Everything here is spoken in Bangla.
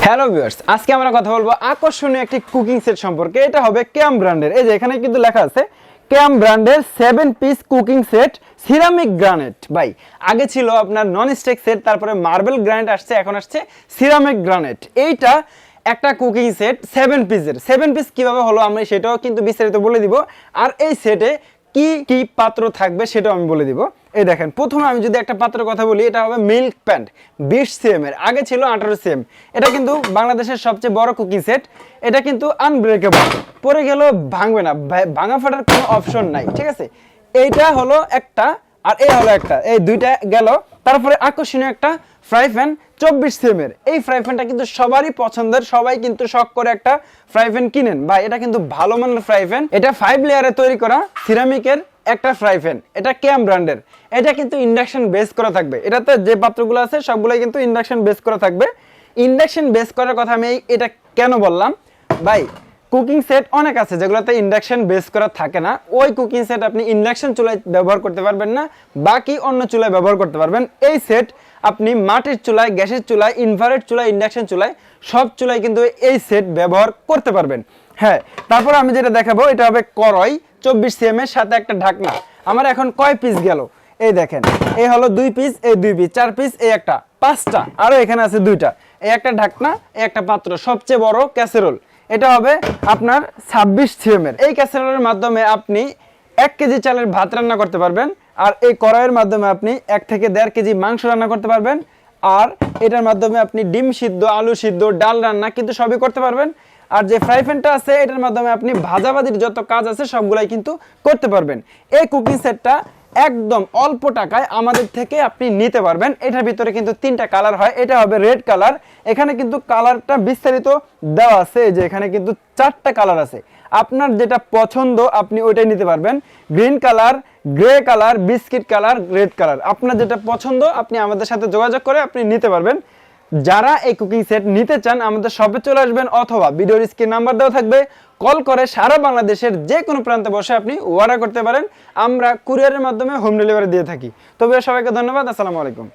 হ্যালো ভিউয়ার্স, আজকে আমরা কথা বলবো আকর্ষণীয় একটি কুকিং সেট সম্পর্কে। এটা হবে ক্যাম ব্র্যান্ডের। এই যে এখানে কিন্তু লেখা আছে ক্যাম ব্র্যান্ডের 7 piece cooking set ceramic granite. ভাই আগে ছিল আপনার নন স্টিক সেট, তারপরে মার্বেল গ্রানাইট আসছে, এখন আসছে সিরামিক গ্রানাইট। এইটা একটা কুকিং সেট 7 পিসের। 7 পিস কিভাবে হলো আমরা সেটাও কিন্তু বিস্তারিত বলে দিব। আর এই সেটে কি কি পাত্র থাকবে সেটাও আমি বলে দিব। এই দেখেন, প্রথমে আমি যদি একটা পাত্রের কথা বলি, এটা হবে মিল্ক প্যান্ট 20 সিএম এর, আগে ছিল 18 সিএম। এটা কিন্তু বাংলাদেশের সবচেয়ে বড় কুকিং সেট। এটা কিন্তু আনব্রেকেবল, পরে গেলেও ভাঙবে না, ভাঙা ফাটার কোনো অপশন নাই, ঠিক আছে। এইটা হলো একটা, আর এই হলো একটা, এই দুইটা গেল। তারপরে আকর্ষণীয় একটা ফ্রাই প্যান 24 সিএম এর। এই ফ্রাই প্যানটা কিন্তু সবারই পছন্দের, সবাই কিন্তু শখ করে একটা ফ্রাই প্যান কিনেন। বা এটা কিন্তু ভালো মানের ফ্রাই প্যান। এটা 5 লেয়ারে তৈরি করা সিরামিকের একটা ফ্রাই প্যান। এটা ক্যাম ব্র্যান্ডের। এটা কিন্তু ইন্ডাকশন বেস করা থাকবে। এটাতে যে পাত্রগুলো আছে সবগুলোই কিন্তু ইন্ডাকশন বেস করা থাকবে। ইন্ডাকশন বেস করার কথা আমি এটা কেন বললাম ভাই, কুকিং সেট অনেক আছে যেগুলোতে ইন্ডাকশন বেস করা থাকে না। ওই কুকিং সেট আপনি ইন্ডাকশন চুলায় ব্যবহার করতে পারবেন না, বাকি অন্য চুলায় ব্যবহার করতে পারবেন। এই সেট আপনি মাটির চুলায়, গ্যাসের চুলায়, ইনফ্রারেড চুলায়, ইন্ডাকশন চুলায়, সব চুলায় কিন্তু এই সেট ব্যবহার করতে পারবেন। হ্যাঁ, তারপর আমি যেটা দেখাবো এটা হবে কড়াই 24 সিএম এর সাথে একটা ঢাকনা। আমার এখন কয় পিস গেল এই দেখেন, এই হলো 2 পিস, এই 2 পিস, 4 পিস, এই একটা, 5টা, আরো এখানে আছে 2টা, এই একটা ঢাকনা, এই একটা পাত্র, সবচেয়ে বড় ক্যাসেরোল। এটা হবে আপনার 26 সিএম এর। এই ক্যাসেরোলের মাধ্যমে আপনি 1 কেজি চালের ভাত রান্না করতে পারবেন। আর এই কড়াইয়ের মাধ্যমে আপনি 1 থেকে 1.5 কেজি মাংস রান্না করতে পারবেন। আর এটার মাধ্যমে আপনি ডিম সিদ্ধ, আলু সিদ্ধ, ডাল রান্না কিন্তু সবই করতে পারবেন। আর যে ফ্রাই প্যানটা আছে এটার মাধ্যমে আপনি ভাজাভাজির যত কাজ আছে সবগুলাই কিন্তু করতে পারবেন। এই কুকিং সেটটা একদম অল্প টাকায় আমাদের থেকে আপনি নিতে পারবেন। এটার ভিতরে কিন্তু 3টা কালার হয়। এটা হবে রেড কালার। এখানে কিন্তু কালারটা বিস্তারিত দেওয়া আছে, যে এখানে কিন্তু 4টা কালার আছে। আপনার যেটা পছন্দ আপনি ওইটাই নিতে পারবেন। Green colour, grey colour, biscuit colour, red colour, আপনার যেটা পছন্দ আপনি আমাদের সাথে যোগাযোগ করে আপনি নিতে পারবেন। যারা এই কুকিং সেট নিতে চান আমাদের শপে চলে আসবেন, অথবা ভিডিওর স্ক্রিন নাম্বার দেওয়া থাকবে, কল করে সারা বাংলাদেশের যে কোনো প্রান্তে বসে আপনি অর্ডার করতে পারেন। আমরা কুরিয়ারের মাধ্যমে হোম ডেলিভারি দিয়ে থাকি। তবে সবাইকে ধন্যবাদ। আসসালামু আলাইকুম।